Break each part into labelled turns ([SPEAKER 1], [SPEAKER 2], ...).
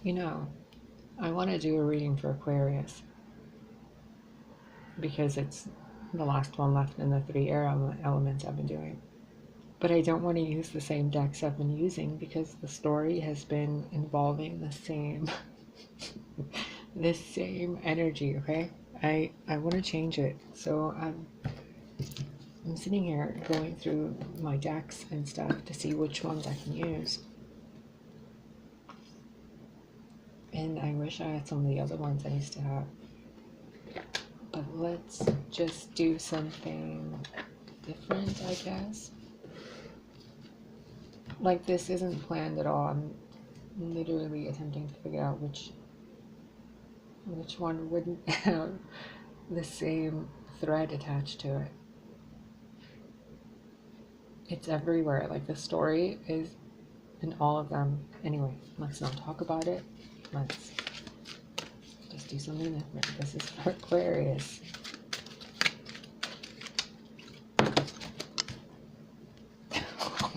[SPEAKER 1] You know, I want to do a reading for Aquarius because it's the last one left in the three air elements I've been doing. But I don't want to use the same decks I've been using because the story has been involving the same this same energy, okay? I want to change it. So I'm sitting here going through my decks and stuff to see which ones I can use. And I wish I had some of the other ones I used to have. But let's just do something different, I guess. Like, this isn't planned at all. I'm literally attempting to figure out which one wouldn't have the same thread attached to it. It's everywhere. Like, the story is in all of them. Anyway, let's not talk about it. Let's just do something different. This is for Aquarius.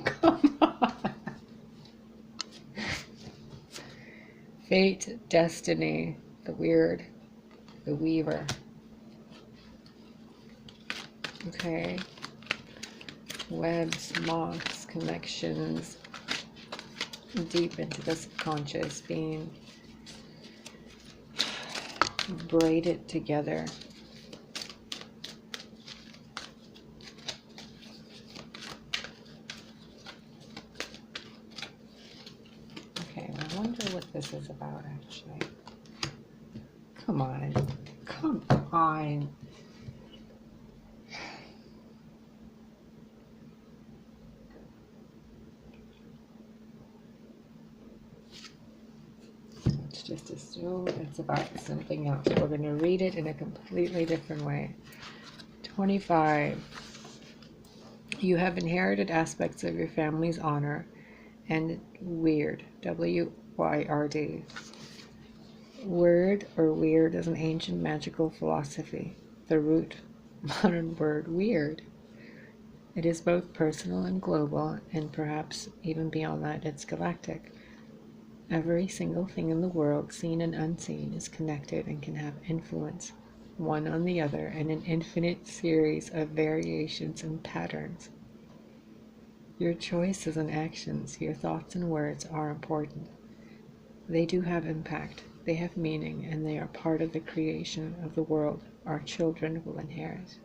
[SPEAKER 1] Come on. Fate, destiny, the weird, the weaver. Okay. Webs, moths, connections, deep into the subconscious, being braided together. Okay, I wonder what this is about, actually. Come on. Come on. Let's just assume it's about something else. We're going to read it in a completely different way. 25. You have inherited aspects of your family's honor and weird, W-Y-R-D. Word or weird is an ancient magical philosophy. The root modern word weird. It is both personal and global, and perhaps even beyond that, it's galactic. Every single thing in the world, seen and unseen, is connected and can have influence, one on the other, in an infinite series of variations and patterns. Your choices and actions, your thoughts and words are important. They do have impact, they have meaning, and they are part of the creation of the world our children will inherit.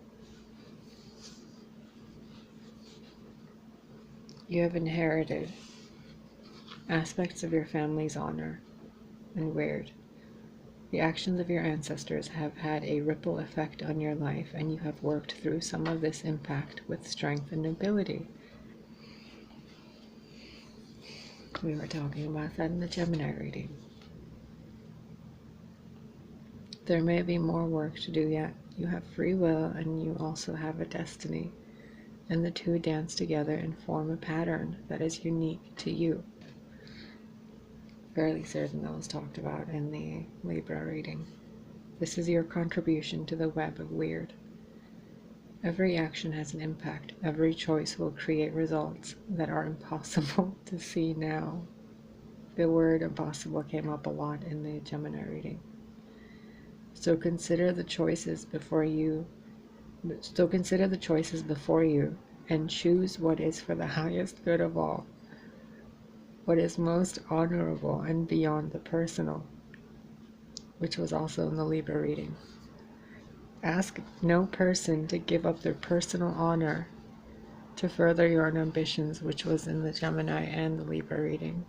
[SPEAKER 1] You have inherited aspects of your family's honor and weird. The actions of your ancestors have had a ripple effect on your life, and you have worked through some of this impact with strength and ability. We were talking about that in the Gemini reading. There may be more work to do yet. You have free will and you also have a destiny, and the two dance together and form a pattern that is unique to you. Fairly certain that was talked about in the Libra reading. This is your contribution to the web of weird. Every action has an impact. Every choice will create results that are impossible to see now. The word impossible came up a lot in the Gemini reading. So consider the choices before you. And choose what is for the highest good of all, what is most honorable and beyond the personal, which was also in the Libra reading. Ask no person to give up their personal honor to further your own ambitions, which was in the Gemini and the Libra reading.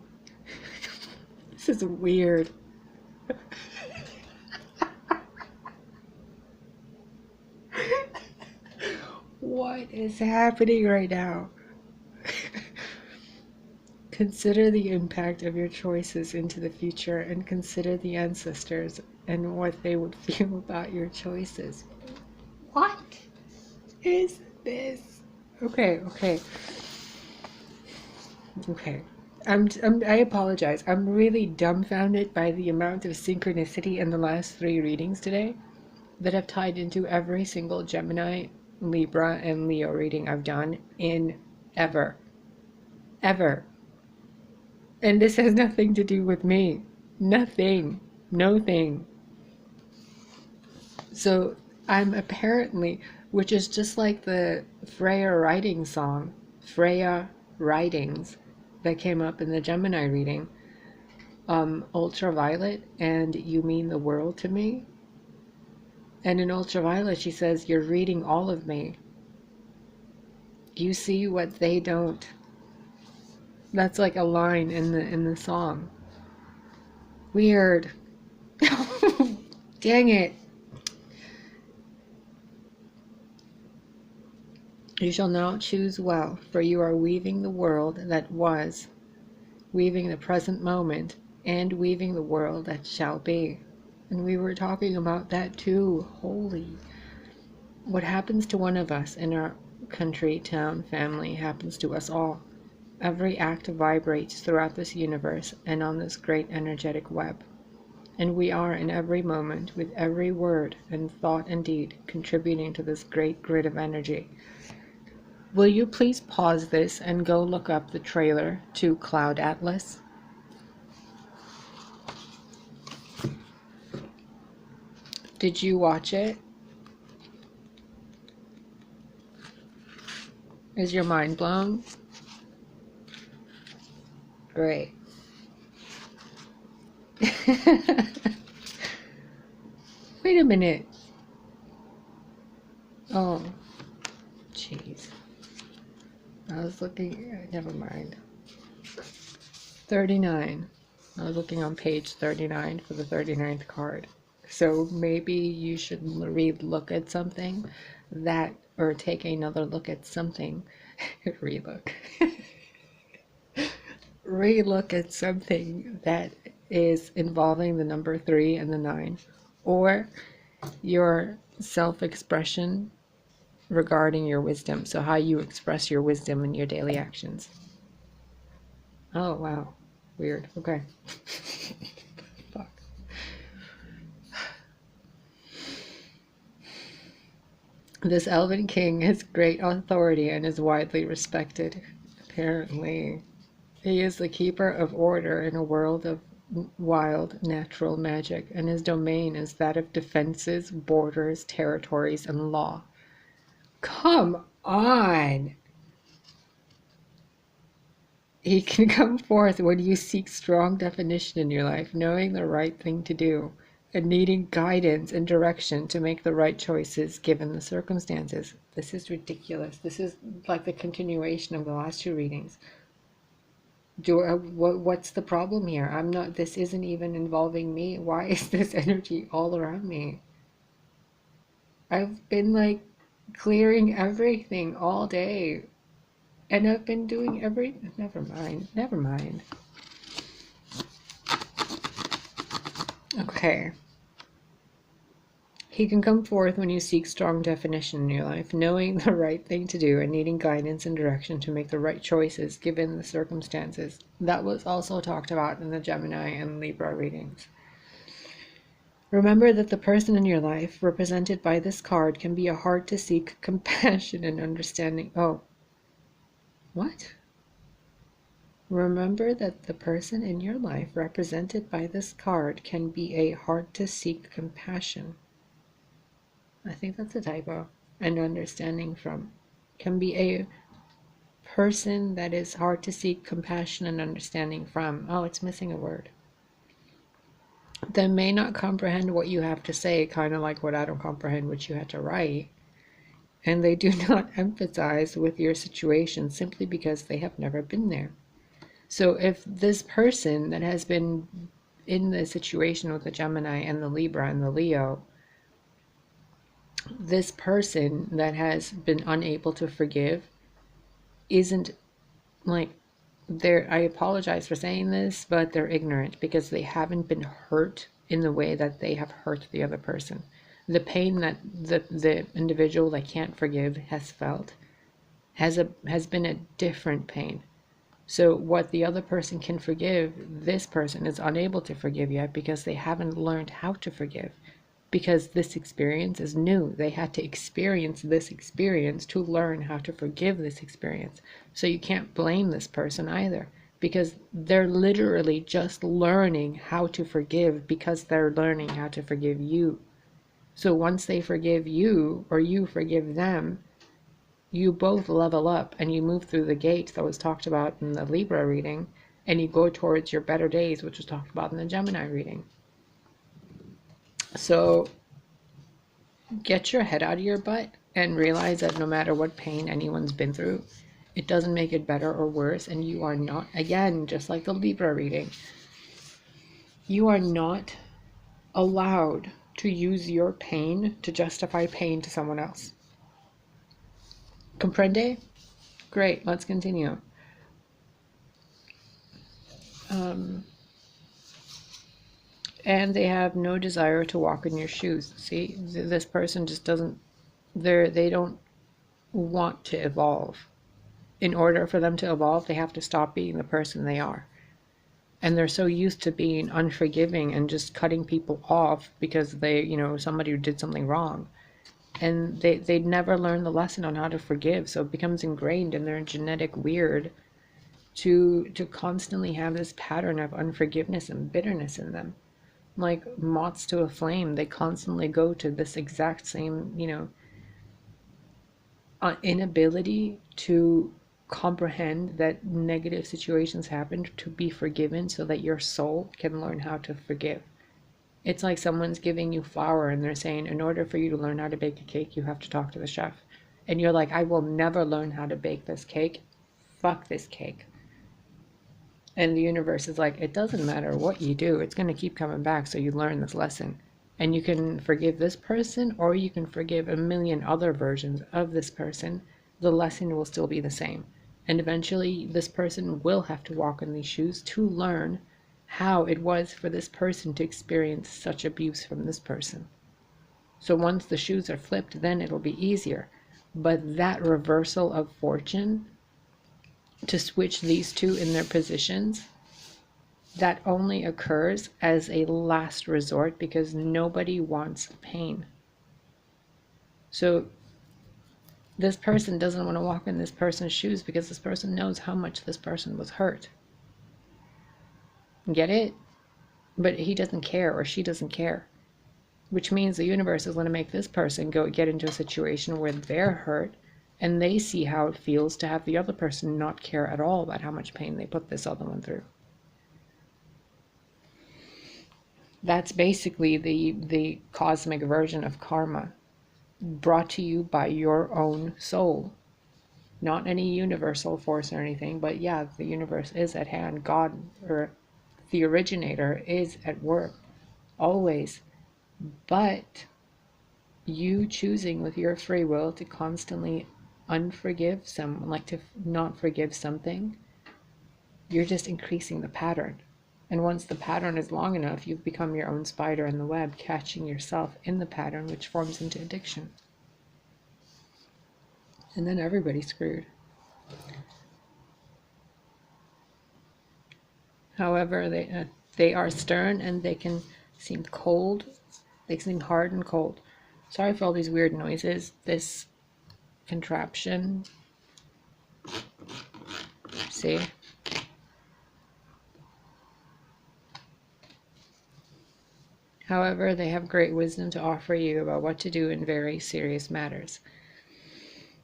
[SPEAKER 1] This is weird. What is happening right now? Consider the impact of your choices into the future, and consider the ancestors and what they would feel about your choices. What is this? Okay. I apologize. I'm really dumbfounded by the amount of synchronicity in the last 3 readings today that have tied into every single Gemini, Libra, and Leo reading I've done in ever. And this has nothing to do with me. Nothing. No thing. So I'm apparently, which is just like the Freya writing song, Freya Writings, that came up in the Gemini reading, Ultraviolet, and you mean the world to me. And in Ultraviolet, she says, "You're reading all of me. You see what they don't." That's like a line in the song. Weird. Dang it. You shall now choose well, for you are weaving the world that was, weaving the present moment, and weaving the world that shall be. And we were talking about that too. Holy. What happens to one of us in our country, town, family happens to us all. Every act vibrates throughout this universe and on this great energetic web. And we are in every moment, with every word and thought and deed, contributing to this great grid of energy. Will you please pause this and go look up the trailer to Cloud Atlas? Did you watch it? Is your mind blown? Great. Wait a minute. Oh, jeez. I was looking, never mind. 39. I was looking on page 39 for the 39th card. So maybe you should re-look at something that, or take another look at something. Re-look. Re-look at something that is involving the number 3 and the 9, or your self-expression regarding your wisdom. So how you express your wisdom in your daily actions. Oh, wow. Weird. Okay. Fuck. This elven king has great authority and is widely respected. Apparently, he is the keeper of order in a world of wild natural magic, and his domain is that of defenses, borders, territories, and law. Come on! He can come forth when you seek strong definition in your life, knowing the right thing to do, and needing guidance and direction to make the right choices given the circumstances. This is ridiculous. This is like the continuation of the last two readings. What's the problem here? I'm not, this isn't even involving me. Why is this energy all around me? I've been like clearing everything all day. And I've been doing everything. Never mind. Never mind. Okay. He can come forth when you seek strong definition in your life, knowing the right thing to do and needing guidance and direction to make the right choices given the circumstances. That was also talked about in the Gemini and Libra readings. Remember that the person in your life, represented by this card, can be a hard-to-seek compassion and understanding. Oh. What? Remember that the person in your life, represented by this card, can be a hard-to-seek compassion. I think that's a typo. And understanding from. Can be a person that is hard to seek compassion and understanding from. Oh, it's missing a word. They may not comprehend what you have to say, kind of like what I don't comprehend what you had to write. And they do not empathize with your situation simply because they have never been there. So if this person that has been in the situation with the Gemini and the Libra and the Leo, this person that has been unable to forgive isn't like, I apologize for saying this, but they're ignorant because they haven't been hurt in the way that they have hurt the other person. The pain that the individual that can't forgive has felt has been a different pain. So what the other person can forgive, this person is unable to forgive yet because they haven't learned how to forgive. Because this experience is new. They had to experience this experience to learn how to forgive this experience. So you can't blame this person either, because they're literally just learning how to forgive because they're learning how to forgive you. So once they forgive you or you forgive them, you both level up and you move through the gate that was talked about in the Libra reading, and you go towards your better days, which was talked about in the Gemini reading. So get your head out of your butt and realize that no matter what pain anyone's been through, it doesn't make it better or worse. And you are not, again, just like the Libra reading, you are not allowed to use your pain to justify pain to someone else. Comprende? Great, let's continue. And they have no desire to walk in your shoes. See, this person just doesn't, they don't want to evolve. In order for them to evolve, they have to stop being the person they are. And they're so used to being unforgiving and just cutting people off because they, somebody who did something wrong. And they never learn the lesson on how to forgive. So it becomes ingrained in their genetic weird to constantly have this pattern of unforgiveness and bitterness in them. Like moths to a flame, they constantly go to this exact same, inability to comprehend that negative situations happen, to be forgiven so that your soul can learn how to forgive. It's like someone's giving you flour and they're saying, in order for you to learn how to bake a cake, you have to talk to the chef. And you're like, I will never learn how to bake this cake. Fuck this cake. And the universe is like, it doesn't matter what you do, it's going to keep coming back, so you learn this lesson. And you can forgive this person, or you can forgive a million other versions of this person. The lesson will still be the same. And eventually, this person will have to walk in these shoes to learn how it was for this person to experience such abuse from this person. So once the shoes are flipped, then it'll be easier. But that reversal of fortune, to switch these two in their positions, that only occurs as a last resort because nobody wants pain. So this person doesn't want to walk in this person's shoes because this person knows how much this person was hurt. Get it? But he doesn't care, or she doesn't care. Which means the universe is going to make this person get into a situation where they're hurt, and they see how it feels to have the other person not care at all about how much pain they put this other one through. That's basically the cosmic version of karma, brought to you by your own soul. Not any universal force or anything, but yeah, the universe is at hand. God, or the originator, is at work, always. But you choosing with your free will to constantly unforgive someone, like to not forgive something, you're just increasing the pattern. And once the pattern is long enough, you've become your own spider in the web, catching yourself in the pattern, which forms into addiction. And then everybody's screwed. However, they are stern, and they can seem cold. They seem hard and cold. Sorry for all these weird noises. This contraption. See? However, they have great wisdom to offer you about what to do in very serious matters.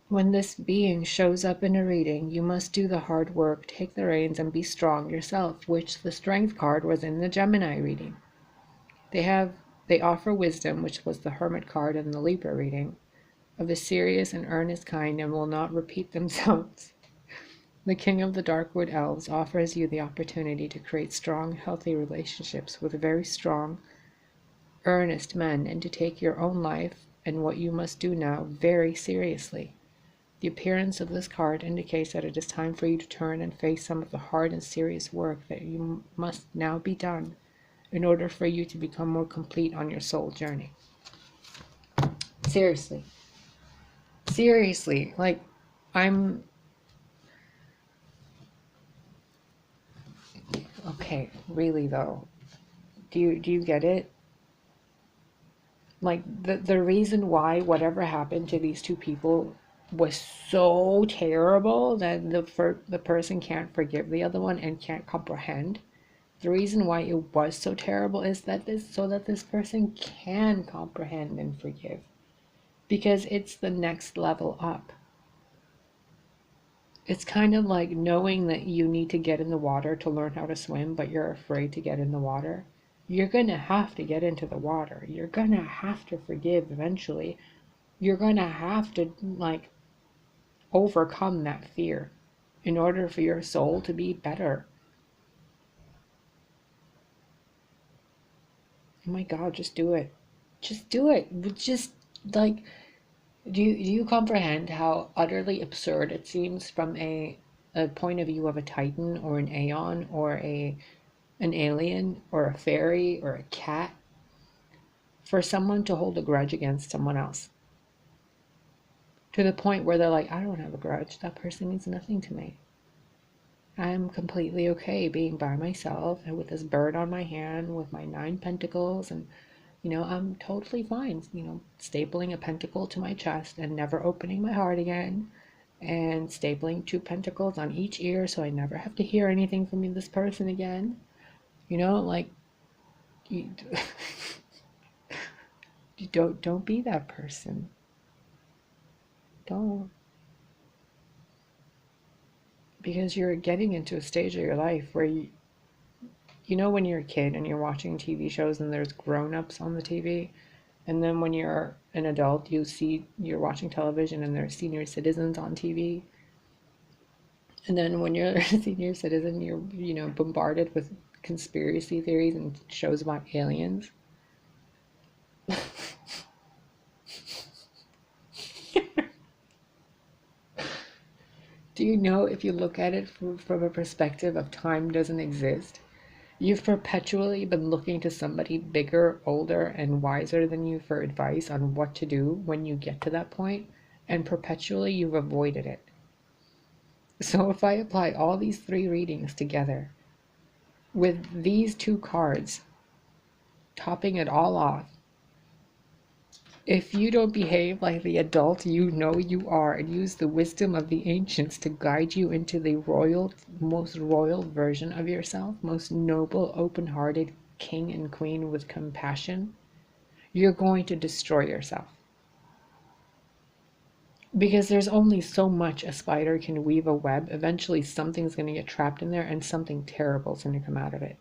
[SPEAKER 1] When this being shows up in a reading, you must do the hard work, take the reins, and be strong yourself, which the Strength card was in the Gemini reading. They offer wisdom, which was the Hermit card in the Libra reading, of a serious and earnest kind, and will not repeat themselves. The King of the Darkwood Elves offers you the opportunity to create strong, healthy relationships with very strong, earnest men, and to take your own life and what you must do now very seriously. The appearance of this card indicates that it is time for you to turn and face some of the hard and serious work that you must now be done in order for you to become more complete on your soul journey. Seriously. Seriously. Like, okay, really though. Do you get it? Like, the reason why whatever happened to these two people was so terrible that the person can't forgive the other one and can't comprehend. The reason why it was so terrible is that this person can comprehend and forgive, because it's the next level up. It's kind of like knowing that you need to get in the water to learn how to swim, but you're afraid to get in the water. You're gonna have to get into the water. You're gonna have to forgive eventually. You're gonna have to like overcome that fear in order for your soul to be better. Oh my God, just do it. Just do it. Just like, do you comprehend how utterly absurd it seems from a point of view of a Titan or an Aeon or an alien or a fairy or a cat for someone to hold a grudge against someone else? To the point where they're like, I don't have a grudge. That person means nothing to me. I'm completely okay being by myself and with this bird on my hand with my 9 pentacles, and I'm totally fine, stapling a pentacle to my chest and never opening my heart again, and stapling 2 pentacles on each ear so I never have to hear anything from this person again. Like, you, you don't be that person. Don't. Because you're getting into a stage of your life where when you're a kid and you're watching TV shows and there's grown-ups on the TV, and then when you're an adult you're watching television and there's senior citizens on TV, and then when you're a senior citizen you're bombarded with conspiracy theories and shows about aliens. Do you know, if you look at it from a perspective of time doesn't exist, you've perpetually been looking to somebody bigger, older, and wiser than you for advice on what to do when you get to that point, and perpetually you've avoided it. So if I apply all these 3 readings together, with these 2 cards topping it all off, if you don't behave like the adult you know you are and use the wisdom of the ancients to guide you into the most royal version of yourself, most noble, open-hearted king and queen with compassion, you're going to destroy yourself. Because there's only so much a spider can weave a web. Eventually something's going to get trapped in there and something terrible is going to come out of it.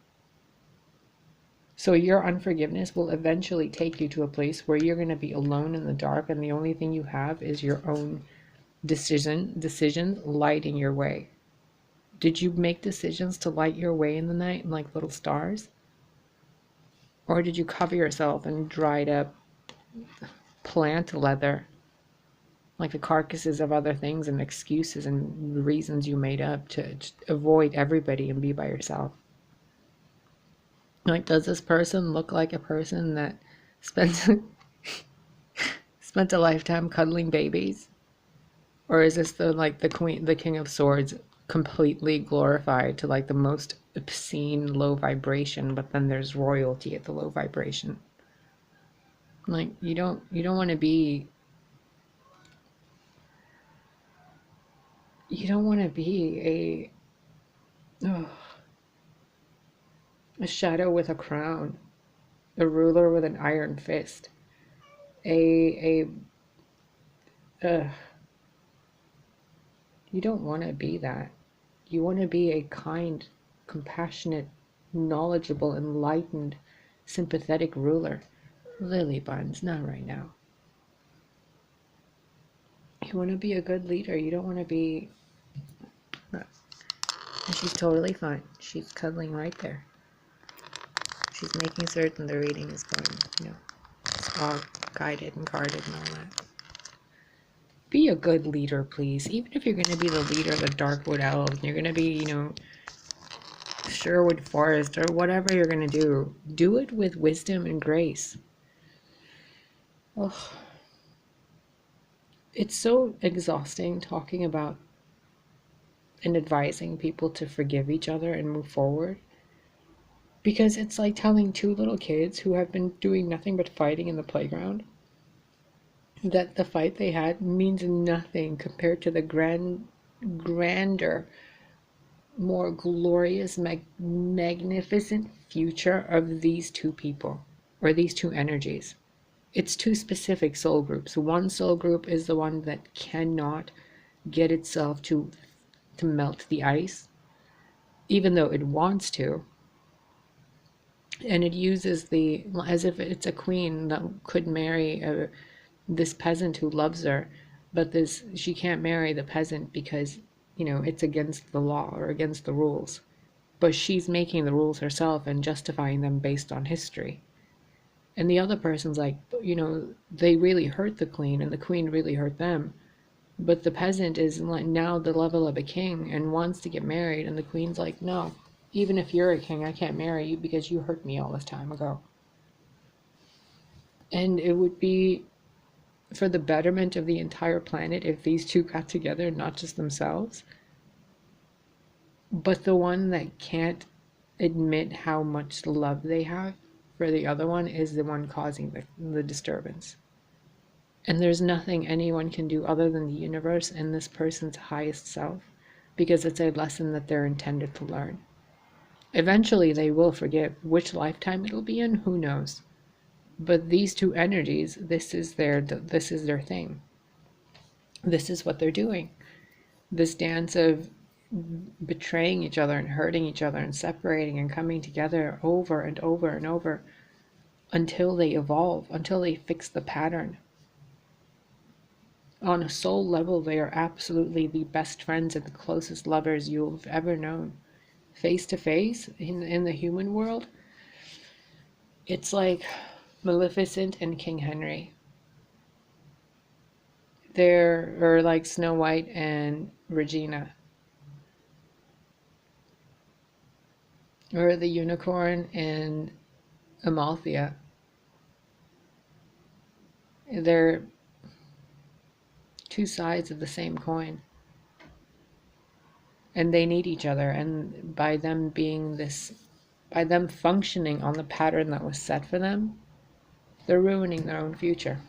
[SPEAKER 1] So your unforgiveness will eventually take you to a place where you're going to be alone in the dark, and the only thing you have is your own decisions lighting your way. Did you make decisions to light your way in the night like little stars? Or did you cover yourself in dried up plant leather, like the carcasses of other things and excuses and reasons you made up to avoid everybody and be by yourself? Like, does this person look like a person that spent a lifetime cuddling babies? Or is this the King of Swords completely glorified to like the most obscene low vibration, but then there's royalty at the low vibration? Like, you don't want to be a shadow with a crown, a ruler with an iron fist, a you don't want to be that. You want to be a kind, compassionate, knowledgeable, enlightened, sympathetic ruler. Lily buns, not right now. You want to be a good leader. You don't want to be... And she's totally fine. She's cuddling right there. She's making certain the reading is going, it's all guided and guarded and all that. Be a good leader, please. Even if you're going to be the leader of the Darkwood Elves, you're going to be, Sherwood Forest, or whatever you're going to do it with wisdom and grace. Oh, it's so exhausting talking about and advising people to forgive each other and move forward, because it's like telling 2 little kids who have been doing nothing but fighting in the playground that the fight they had means nothing compared to the grander, more glorious, magnificent future of these two people, or these two energies. It's two specific soul groups. One soul group is the one that cannot get itself to melt the ice, even though it wants to. And it uses as if it's a queen that could marry this peasant who loves her, but she can't marry the peasant because, it's against the law or against the rules. But she's making the rules herself and justifying them based on history. And the other person's like, they really hurt the queen and the queen really hurt them. But the peasant is now the level of a king and wants to get married, and the queen's like, no, even if you're a king, I can't marry you because you hurt me all this time ago. And it would be for the betterment of the entire planet if these two got together, not just themselves. But the one that can't admit how much love they have for the other one is the one causing the disturbance. And there's nothing anyone can do other than the universe and this person's highest self, because it's a lesson that they're intended to learn. Eventually they will forgive. Which lifetime it'll be in, who knows? But these two energies, this is their thing. This is what they're doing. This dance of betraying each other and hurting each other and separating and coming together over and over and over until they evolve, until they fix the pattern. On a soul level, they are absolutely the best friends and the closest lovers you've ever known. Face to face in the human world, it's like Maleficent and King Henry. Or like Snow White and Regina. Or the unicorn and Amalthea. They're two sides of the same coin. And they need each other. And by them functioning on the pattern that was set for them, they're ruining their own future.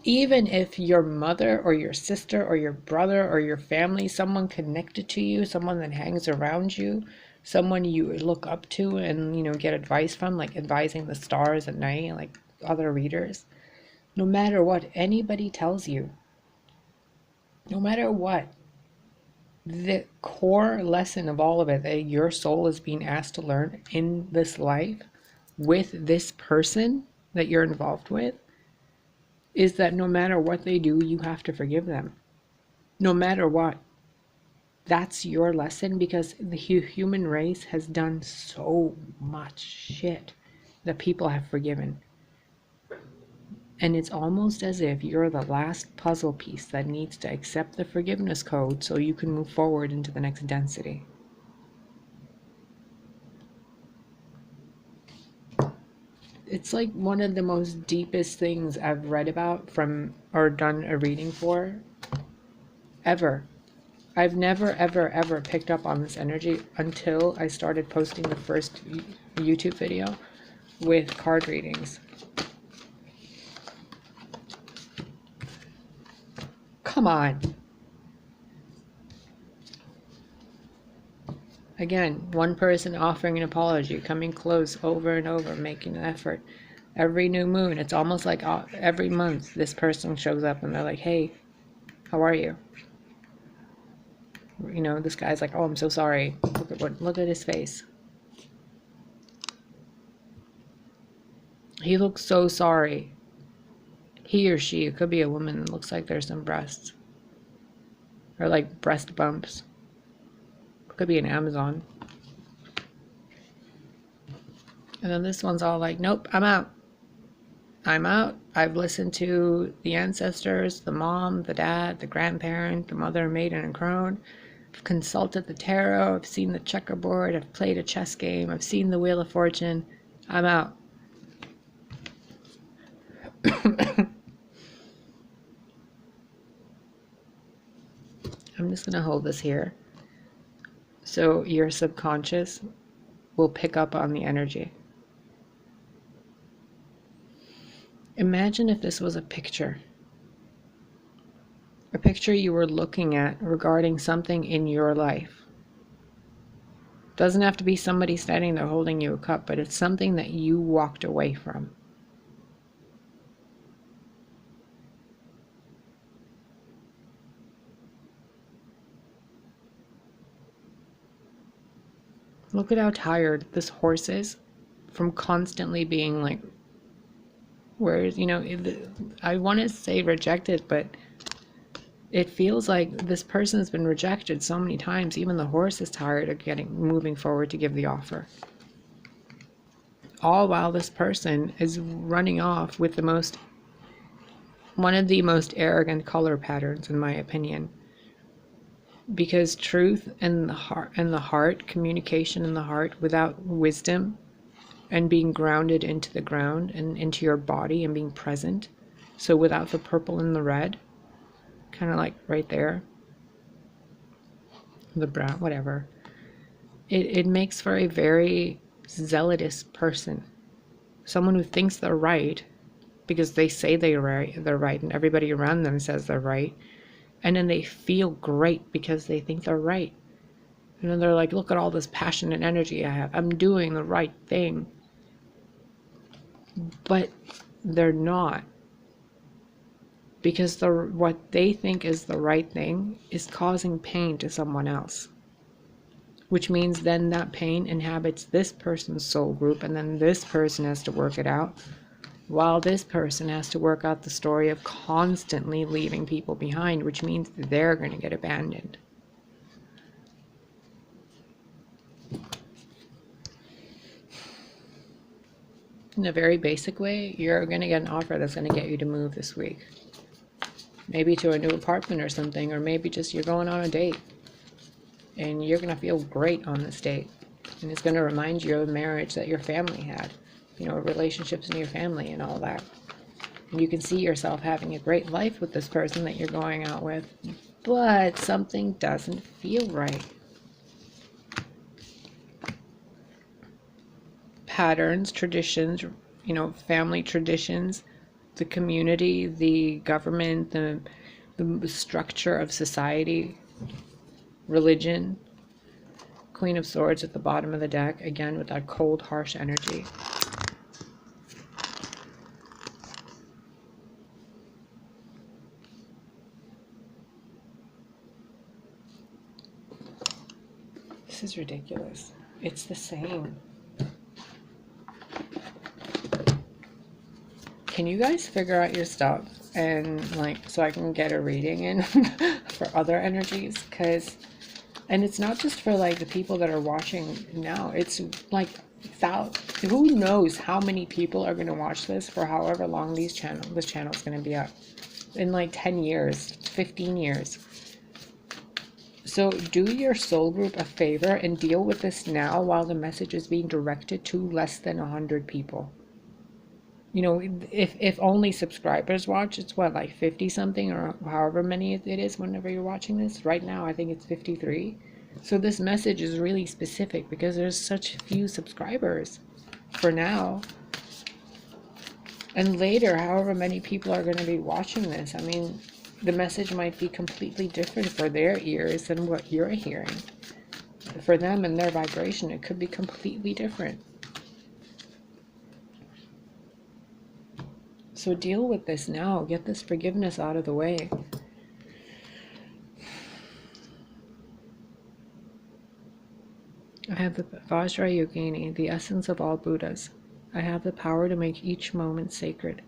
[SPEAKER 1] Even if your mother or your sister or your brother or your family, someone connected to you, someone that hangs around you, someone you look up to and get advice from, like advising the stars at night, like other readers, no matter what anybody tells you, no matter what, the core lesson of all of it that your soul is being asked to learn in this life with this person that you're involved with is that no matter what they do, you have to forgive them. No matter what. That's your lesson, because the human race has done so much shit that people have forgiven. And it's almost as if you're the last puzzle piece that needs to accept the forgiveness code so you can move forward into the next density. It's like one of the most deepest things I've read about from or done a reading for ever. I've never, ever, ever picked up on this energy until I started posting the first YouTube video with card readings. Come on. Again, one person offering an apology, coming close over and over, making an effort. Every new moon, it's almost like every month this person shows up and they're like, hey, how are you? This guy's like, oh, I'm so sorry. Look at his face. He looks so sorry. He or she, it could be a woman, that looks like there's some breasts. Or like breast bumps. Could be an Amazon. And then this one's all like, nope, I'm out. I'm out. I've listened to the ancestors, the mom, the dad, the grandparent, the mother, maiden, and crone. I've consulted the tarot. I've seen the checkerboard. I've played a chess game. I've seen the Wheel of Fortune. I'm out. I'm just going to hold this here. So your subconscious will pick up on the energy. Imagine if this was a picture you were looking at regarding something in your life. Doesn't have to be somebody standing there holding you a cup, but it's something that you walked away from. Look at how tired this horse is from constantly being like, whereas, I want to say rejected, but it feels like this person has been rejected so many times. Even the horse is tired of moving forward to give the offer. All while this person is running off with one of the most arrogant color patterns, in my opinion. Because truth and the heart, communication in the heart without wisdom and being grounded into the ground and into your body and being present. So without the purple and the red, kind of like right there, the brown, whatever, it makes for a very zealotous person. Someone who thinks they're right because they say they're right, and everybody around them says they're right. And then they feel great because they think they're right. And then they're like, look at all this passion and energy I have. I'm doing the right thing. But they're not. Because what they think is the right thing is causing pain to someone else. Which means then that pain inhabits this person's soul group, and then this person has to work it out. While this person has to work out the story of constantly leaving people behind, which means they're going to get abandoned. In a very basic way, you're going to get an offer that's going to get you to move this week. Maybe to a new apartment or something, or maybe just you're going on a date. And you're going to feel great on this date. And it's going to remind you of a marriage that your family had. Relationships in your family and all that. And you can see yourself having a great life with this person that you're going out with, but something doesn't feel right. Patterns, traditions, family traditions, the community, the government, the structure of society, religion. Queen of Swords at the bottom of the deck, again with that cold, harsh energy. This is ridiculous. It's the same. Can you guys figure out your stuff and so I can get a reading in for other energies? And it's not just for the people that are watching now. It's who knows how many people are going to watch this for however long this channel is going to be up. In 10 years, 15 years. So do your soul group a favor and deal with this now while the message is being directed to less than 100 people. If only subscribers watch, it's 50 something or however many it is whenever you're watching this. Right now, I think it's 53. So this message is really specific because there's such few subscribers for now. And later, however many people are going to be watching this, the message might be completely different for their ears than what you're hearing. For them and their vibration, it could be completely different. So deal with this now. Get this forgiveness out of the way. I have the Vajrayogini, the essence of all Buddhas. I have the power to make each moment sacred.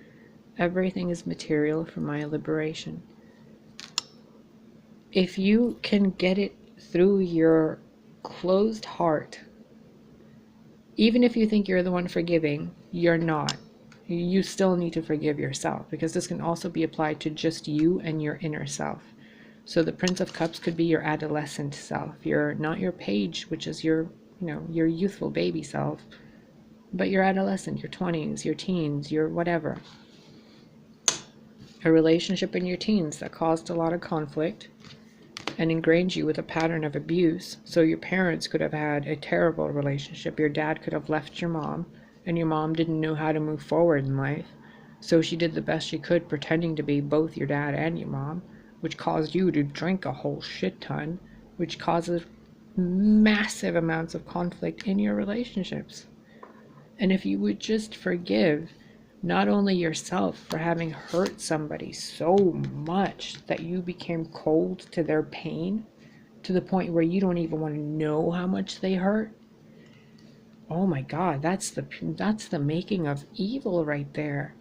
[SPEAKER 1] Everything is material for my liberation. If you can get it through your closed heart, even if you think you're the one forgiving, you're not. You still need to forgive yourself, because this can also be applied to just you and your inner self. So the Prince of Cups could be your adolescent self. Not your page, which is your youthful baby self, but your adolescent, your 20s, your teens, your whatever. A relationship in your teens that caused a lot of conflict and ingrained you with a pattern of abuse. So your parents could have had a terrible relationship. Your dad could have left your mom, and your mom didn't know how to move forward in life. So she did the best she could pretending to be both your dad and your mom, which caused you to drink a whole shit ton, which causes massive amounts of conflict in your relationships. And if you would just forgive not only yourself for having hurt somebody so much that you became cold to their pain, to the point where you don't even want to know how much they hurt. Oh my God, that's the making of evil right there.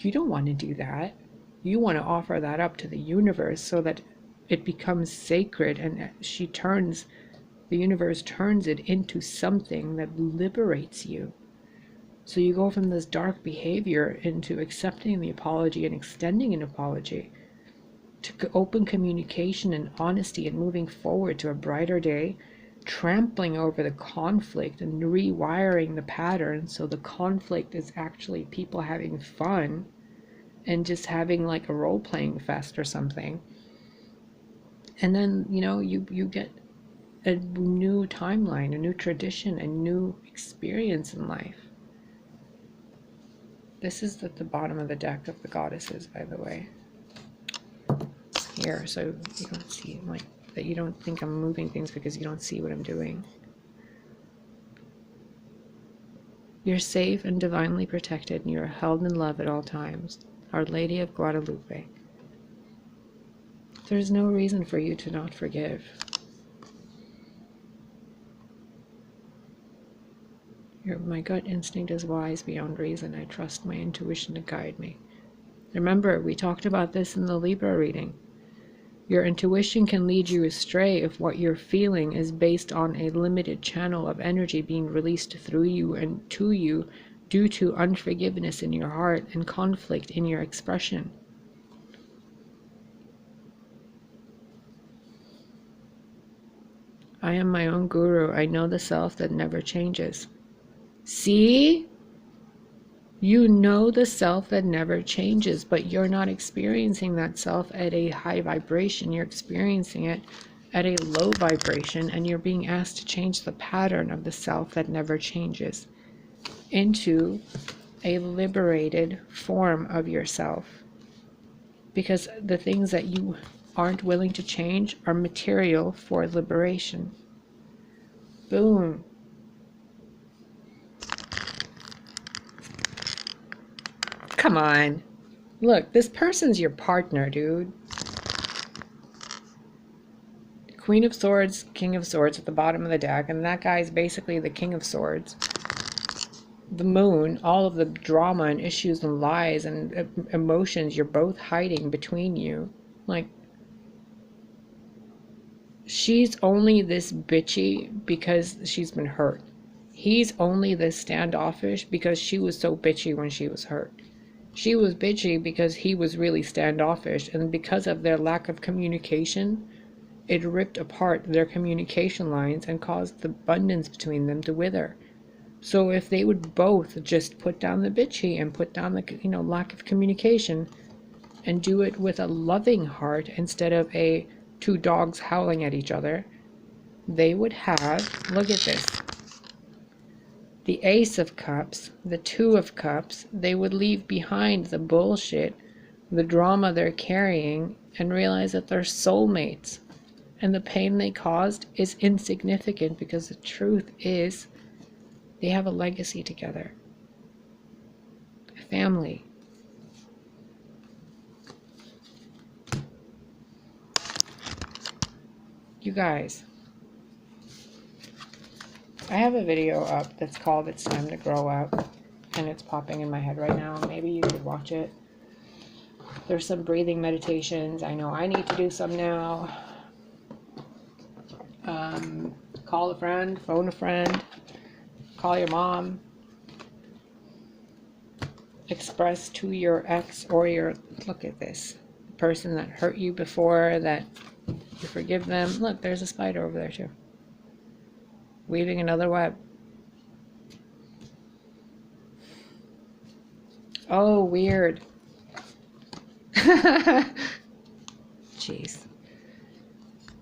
[SPEAKER 1] You don't want to do that. You want to offer that up to the universe so that it becomes sacred, and the universe turns it into something that liberates you. So you go from this dark behavior into accepting the apology and extending an apology to open communication and honesty and moving forward to a brighter day, trampling over the conflict and rewiring the pattern so the conflict is actually people having fun and just having like a role-playing fest or something. And then, you get a new timeline, a new tradition, a new experience in life. This is at the bottom of the deck of the goddesses, by the way. Here, so you don't see, like, that you don't think I'm moving things because you don't see what I'm doing. You're safe and divinely protected, and you are held in love at all times. Our Lady of Guadalupe. There's no reason for you to not forgive. My gut instinct is wise beyond reason. I trust my intuition to guide me. Remember, we talked about this in the Libra reading. Your intuition can lead you astray if what you're feeling is based on a limited channel of energy being released through you and to you due to unforgiveness in your heart and conflict in your expression. I am my own guru. I know the self that never changes. See? You know the self that never changes, but you're not experiencing that self at a high vibration. You're experiencing it at a low vibration, and you're being asked to change the pattern of the self that never changes into a liberated form of yourself. Because the things that you aren't willing to change are material for liberation. Boom. Come on. Look, this person's your partner, dude. Queen of Swords, King of Swords at the bottom of the deck, and that guy is basically the King of Swords. The Moon, all of the drama and issues and lies and emotions you're both hiding between you. Like, she's only this bitchy because she's been hurt. He's only this standoffish because she was so bitchy when she was hurt. She was bitchy because he was really standoffish, and because of their lack of communication, it ripped apart their communication lines and caused the abundance between them to wither. So if they would both just put down the bitchy and put down the lack of communication and do it with a loving heart instead of two dogs howling at each other, they would have, look at this, the Ace of Cups, the Two of Cups. They would leave behind the bullshit, the drama they're carrying, and realize that they're soulmates. And the pain they caused is insignificant because the truth is they have a legacy together. A family. You guys, I have a video up that's called It's Time to Grow Up, and it's popping in my head right now. Maybe you could watch it. There's some breathing meditations. I know I need to do some now. Call a friend, phone a friend, call your mom. Express to your ex or look at this, the person that hurt you before, that you forgive them. Look, there's a spider over there too. Weaving another web. Oh, weird. Jeez.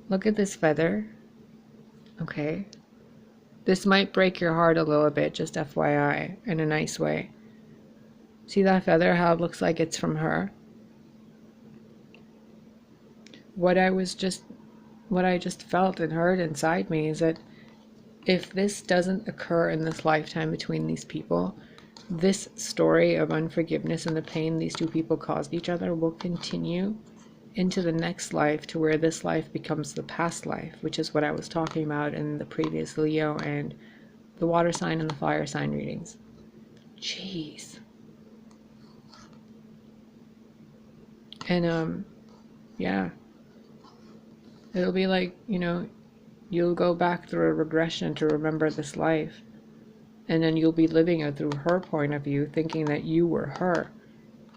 [SPEAKER 1] Look at this feather. Okay. This might break your heart a little bit, just FYI, in a nice way. See that feather, how it looks like it's from her? What I just felt and heard inside me is that if this doesn't occur in this lifetime between these people, this story of unforgiveness and the pain these two people caused each other will continue into the next life, to where this life becomes the past life, which is what I was talking about in the previous Leo and the water sign and the fire sign readings. Jeez. And yeah, it'll be like, you'll go back through a regression to remember this life, and then you'll be living it through her point of view, thinking that you were her,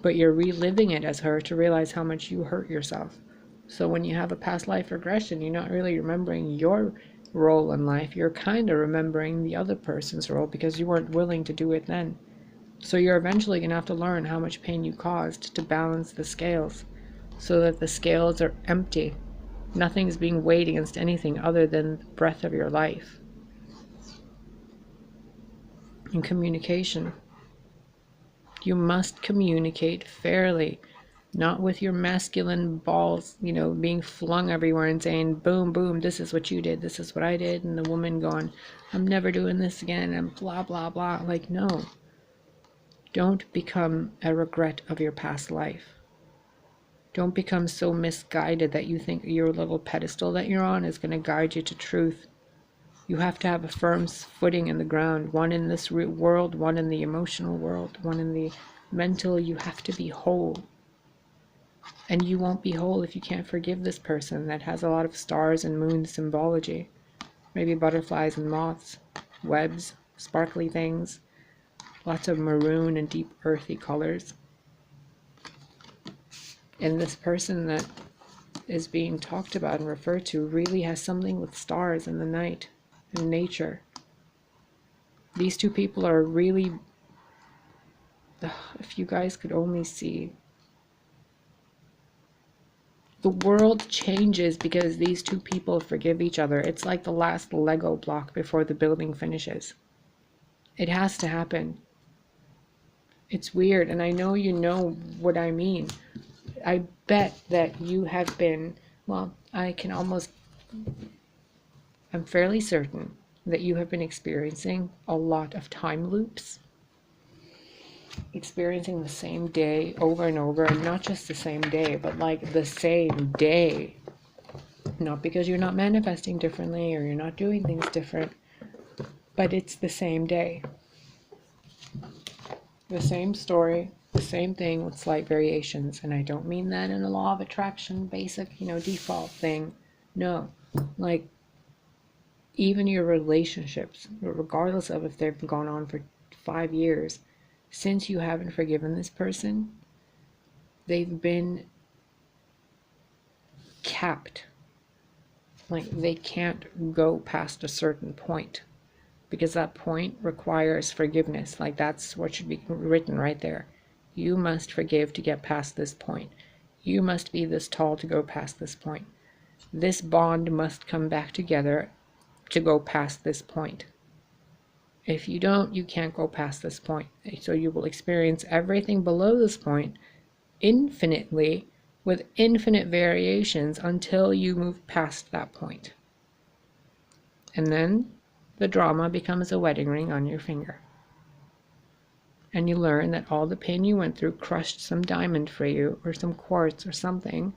[SPEAKER 1] but you're reliving it as her to realize how much you hurt yourself. So when you have a past life regression, you're not really remembering your role in life, you're kind of remembering the other person's role because you weren't willing to do it then. So you're eventually going to have to learn how much pain you caused to balance the scales, so that the scales are empty. Nothing's being weighed against anything other than the breath of your life. In communication, you must communicate fairly, not with your masculine balls, being flung everywhere and saying, boom, boom, this is what you did, this is what I did, and the woman going, I'm never doing this again, and blah, blah, blah. Like, no. Don't become a regret of your past life. Don't become so misguided that you think your little pedestal that you're on is going to guide you to truth. You have to have a firm footing in the ground, one in this world, one in the emotional world, one in the mental. You have to be whole. And you won't be whole if you can't forgive this person that has a lot of stars and moon symbology. Maybe butterflies and moths, webs, sparkly things, lots of maroon and deep earthy colors. And this person that is being talked about and referred to really has something with stars in the night and nature. These two people are really, if you guys could only see, the world changes because these two people forgive each other. It's like the last Lego block before the building finishes. It has to happen. It's weird, and I know you know what I mean. I bet that you have been, well, I'm fairly certain that you have been experiencing a lot of time loops. Experiencing the same day over and over, and not just the same day, but like the same day. Not because you're not manifesting differently or you're not doing things different, but it's the same day. The same story, the same thing with slight variations. And I don't mean that in a law of attraction basic, default thing. No, like even your relationships, regardless of if they've gone on for 5 years, since you haven't forgiven this person, they've been capped. Like they can't go past a certain point, because that point requires forgiveness. Like that's what should be written right there. You must forgive to get past this point. You must be this tall to go past this point. This bond must come back together to go past this point. If you don't, you can't go past this point. So you will experience everything below this point infinitely with infinite variations until you move past that point. And then the drama becomes a wedding ring on your finger. And you learn that all the pain you went through crushed some diamond for you, or some quartz or something.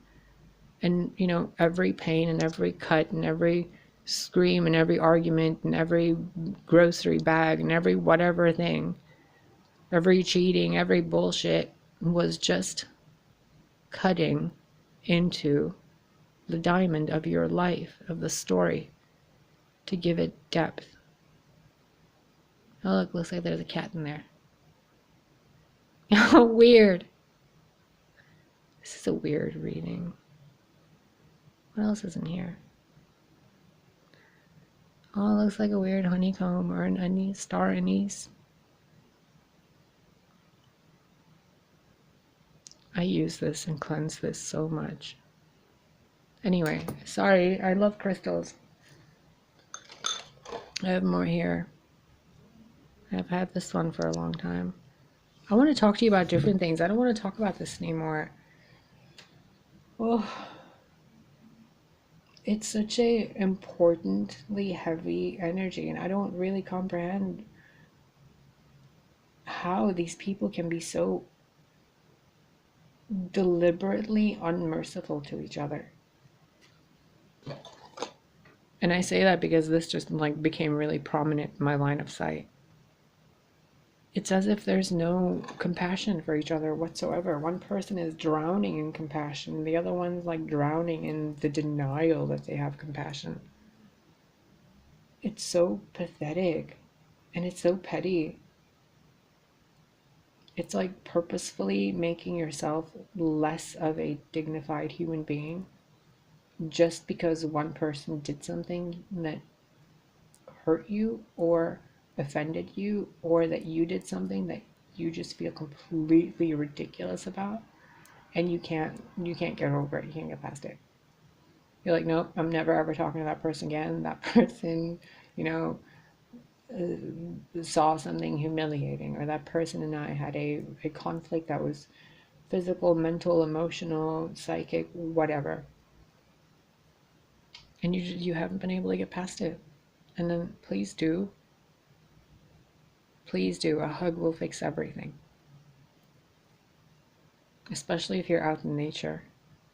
[SPEAKER 1] And, every pain and every cut and every scream and every argument and every grocery bag and every whatever thing, every cheating, every bullshit was just cutting into the diamond of your life, of the story, to give it depth. Oh, look, looks like there's a cat in there. Oh, weird. This is a weird reading. What else is in here? Oh, it looks like a weird honeycomb or an anise, star anise. I use this and cleanse this so much. Anyway, sorry, I love crystals. I have more here. I've had this one for a long time. I want to talk to you about different things. I don't want to talk about this anymore. Oh, it's such a importantly heavy energy, and I don't really comprehend how these people can be so deliberately unmerciful to each other. And I say that because this just like became really prominent in my line of sight. It's as if there's no compassion for each other whatsoever. One person is drowning in compassion, the other one's like drowning in the denial that they have compassion. It's so pathetic and it's so petty. It's like purposefully making yourself less of a dignified human being just because one person did something that hurt you or offended you, or that you did something that you just feel completely ridiculous about, and you can't get over it. You can't get past it. You're like, nope, I'm never ever talking to that person again. That person, you know, saw something humiliating, or that person and I had a conflict that was physical, mental, emotional, psychic, whatever, and you haven't been able to get past it. And then please do. A hug will fix everything, especially if you're out in nature.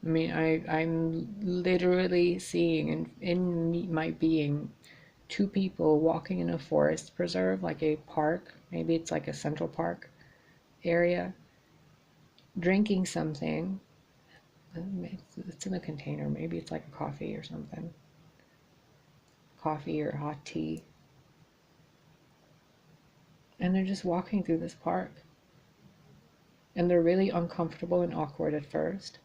[SPEAKER 1] I mean, I'm literally seeing in my being two people walking in a forest preserve, like a park, maybe it's like a Central Park area, drinking something. It's in a container, maybe it's like a coffee or something, coffee or hot tea, and they're just walking through this park. And they're really uncomfortable and awkward at first,